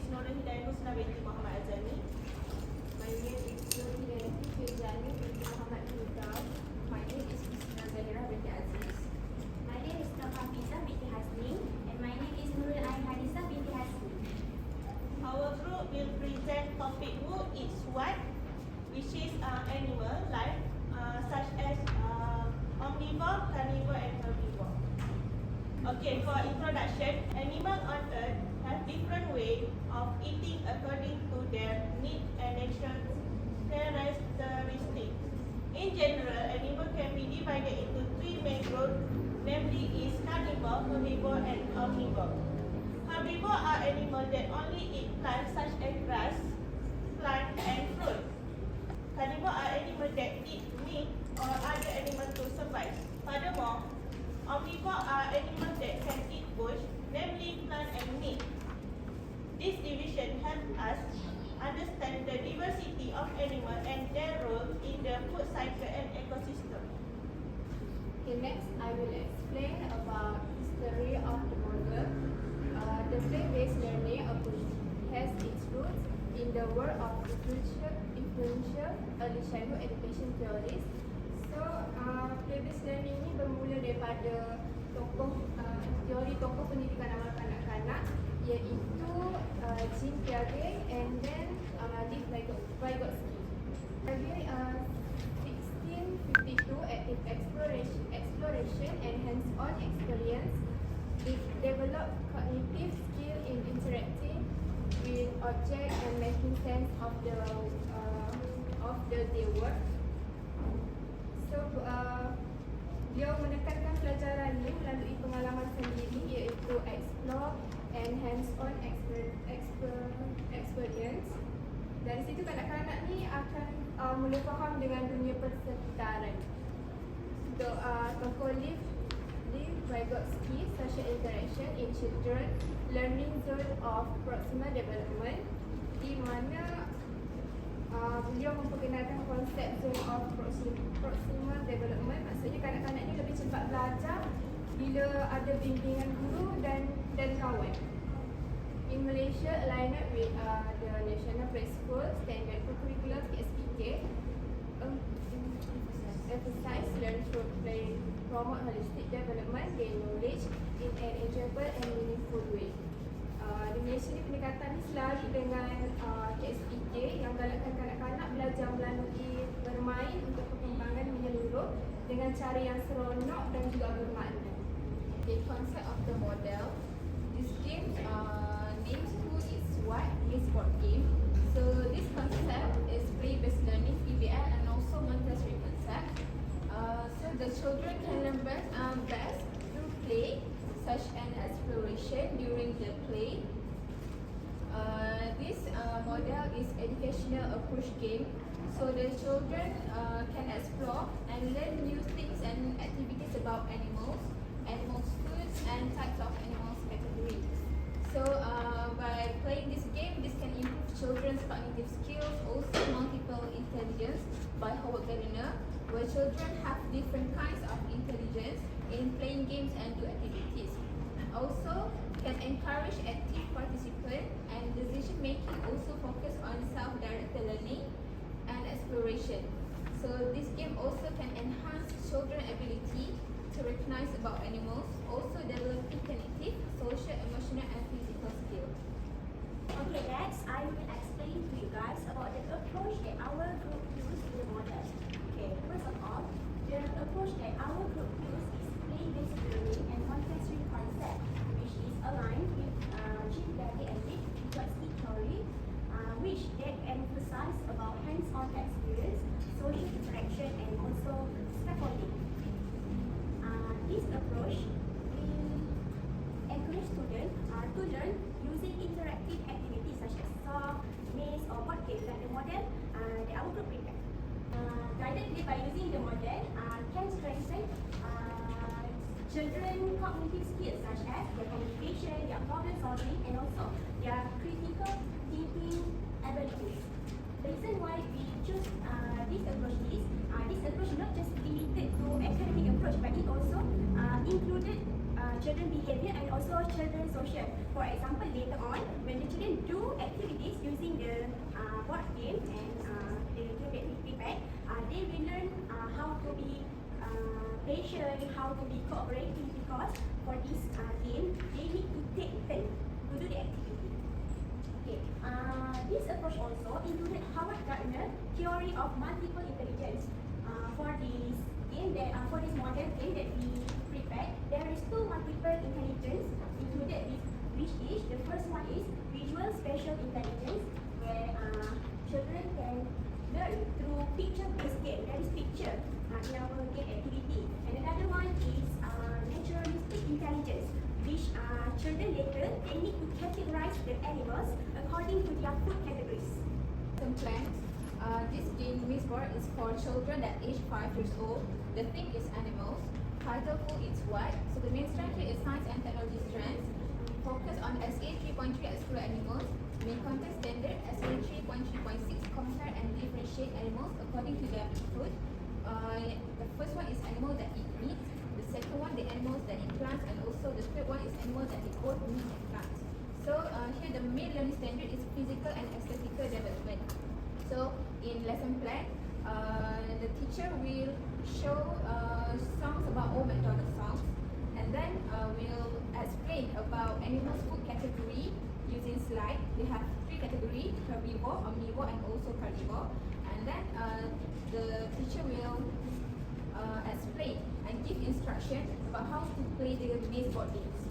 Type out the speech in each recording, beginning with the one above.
Nurul Hidayah Khusna binti Muhammad AZANI. My name is Hidayati FIRJANI binti Muhammad FIRDAUS. My name is ZAHIRAH binti AZIZ. My name is HAAFIZAH binti HASNI, and my name is Nurul HANISAH binti HASNI. Our group will present topic who eats what, which is animal life, such as omnivore, carnivore, and herbivore. Okay, for introduction, animals on Earth have different ways of eating according to their needs and natural characteristics. In general, animals can be divided into three main groups, namely is carnivore, herbivore, and omnivore. Herbivore are animals that only eat plants such as grass, plant, and fruit. Carnivore are animals that eat meat or other animals to survive. Furthermore, omnivore are animals that can eat both, namely plant and meat. This division helps us understand the diversity of animals and their role in the food cycle and ecosystem. Okay, next I will explain about history of the model. The play-based learning approach has its roots in the work of influential early childhood education theories. So, play-based learning ini bermula daripada teori tokoh pendidikan amal kanak-kanak, iaitu Jean Piaget and then Vygotsky. Piaget 1652 active exploration and hands-on experience. It developed cognitive skill in interacting with objects and making sense of the day work. So, beliau menekankan pelajaran ini melalui pengalaman sendiri, iaitu explore and hands-on experience. Dari situ kanak-kanak ni akan mula faham dengan dunia persekitaran. Tokoh Vygotsky, social interaction in children, learning zone of proximal development, di mana beliau memperkenalkan konsep zone of proximal development. Maksudnya kanak-kanak ni lebih cepat belajar bila ada bimbingan guru dan kawan. In Malaysia, aligned with the National Preschool Standard for Curriculum (KSPK), emphasize learn through play, promote holistic development, gain knowledge in an enjoyable and meaningful way. Di Malaysia ni pendekatan ni selalu dengan KSPK yang galakkan kanak-kanak belajar melalui bermain untuk perkembangan menyeluruh dengan cara yang seronok dan juga bermakna. The concept of the model, this game names who is what is board game. So this concept is play-based learning (PBL) and also Montessori concept. So the children can learn best through play, such as exploration during the play. This model is educational approach game. So the children can explore and learn new things and activities about animals, foods, and types of animals categories. So by playing this game, this can improve children's cognitive skills, also multiple intelligence by Howard Gardner, where children have different kinds of intelligence in playing games and do activities. Also can encourage active participation and decision making, also focus on self-directed learning and exploration. So this game also can enhance children's ability to recognize about animals, also developing cognitive, social, emotional, and physical skills. Okay, next I will explain to you guys about the approach that our group use in the model. Okay, first of all, the approach that our group use is play-based learning and Montessori concept, which is aligned with Jean Piaget and Vygotsky theory, which they emphasize about hands-on experience, social interaction, and also scaffolding. This approach will encourage students to learn using interactive activities such as song, maze, or board games like the model that our group prepared. Guided by using the model can strengthen children's cognitive skills such as their communication, their problem solving, and also their critical thinking abilities. The reason why we choose this approach is not just limited to academic approach, but it also included children behavior and also children social. For example, later on, when the children do activities using the board game and the game that we prepare, they will learn how to be patient, how to be cooperative, because for this game, they need to take turn to do the activity. Okay. This approach also included Howard Gardner theory of multiple intelligence. For this game for this model game that we prepared, there is two multiple intelligence included, which is the first one is visual spatial intelligence, where children can learn through picture-based game. That is picture in our game activity. And another one is naturalistic intelligence, which children later they need to categorize the animals according to their food categories. Some plans. This game Miss Board is for children that age 5 years old. The theme is animals. Title full is what? So the main strand here is science and technology strands. Focus on SA 3.3 explore animals. Main content standard SA 3.3.6 compare and differentiate animals according to their food. The first one is animals that eat meat. The second one the animals that eat plants, and also the third one is animals that eat both meat and plants. So here the main learning standard is physical and aesthetical development. So in lesson plan, the teacher will show songs about old McDonald's songs, and then we'll explain about animals food category using slide. They have 3 categories: herbivore, omnivore, and also carnivore. And then the teacher will explain and give instruction about how to play the maze board games.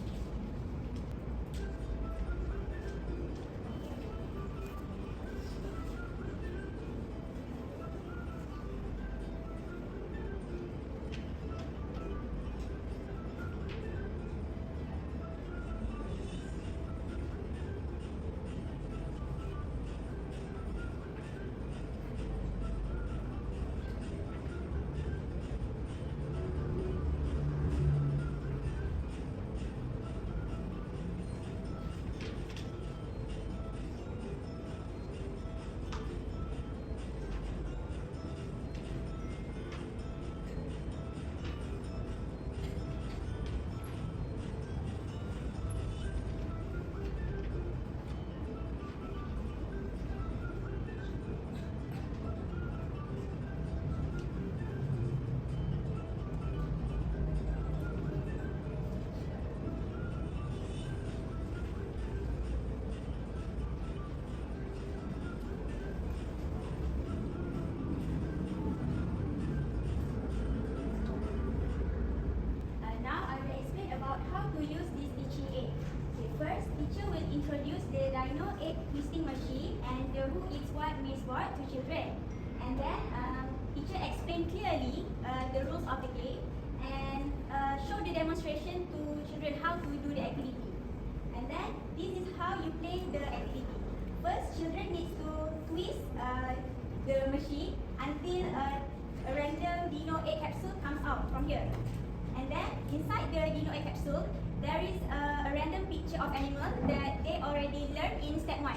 Introduce the Dino egg twisting machine and the who is what Miss Board to children. And then teacher explain clearly the rules of the game and show the demonstration to children how to do the activity. And then this is how you play the activity. First, children need to twist the machine until a random Dino egg capsule comes out from here. And then inside the Dino egg capsule, there is a random picture of animal that they already learned in step 1.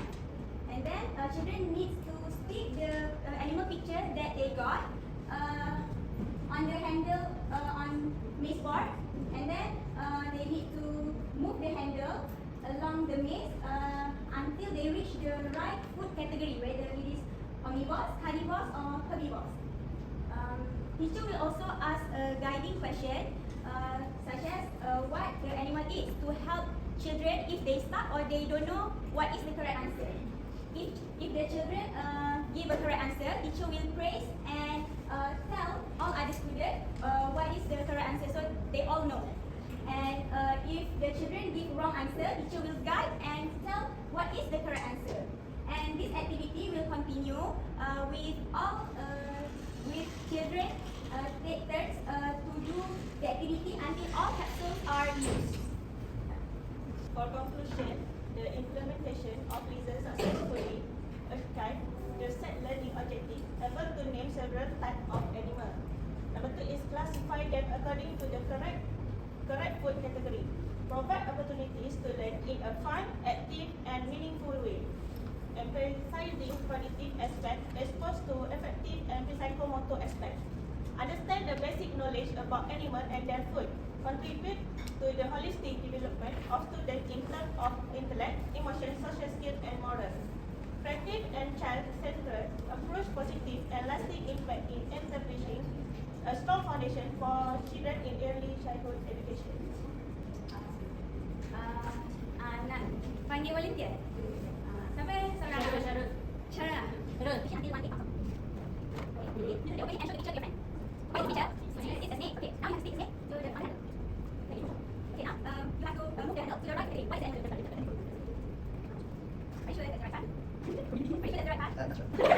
And then children need to stick the animal picture that they got on the handle on maze board. And then they need to move the handle along the maze until they reach the right food category, whether it is omnivores, carnivores or herbivores. Teacher will also ask a guiding question such as what the animal is, to help children if they stuck or they don't know what is the correct answer. If the children give a correct answer, teacher will praise and tell all other students what is the correct answer, so they all know. And if the children give wrong answer, teacher will guide and tell what is the correct answer. And this activity will continue with all with children take turns to do the activity until all capsules are used. For conclusion, the implementation of reasons successfully achieved the set learning objective, able to name several types of animals. Number 2 is classify them according to the correct food category. Provide opportunities to learn in a fun, active, and meaningful way. Emphasizing cognitive aspect exposed to affective and psychomotor aspects. Understand the basic knowledge about animals and their food. contribute to the holistic development of students in terms of intellect, emotion, social skills, and morals. Practice and child-centered approach positive and lasting impact in establishing a strong foundation for children in early childhood education. Nak panggil volunteer. Siapa seorang? Syarul. Nurul. Nanti one take. Okay, and show the picture to your friend. Okay, the picture. This is a snake. Okay, now you have to stick the snake to the other hand. Okay, now you have to move the handle to the right. Okay, what is the handle? Are you sure that's the right part? Are you sure that's the right part?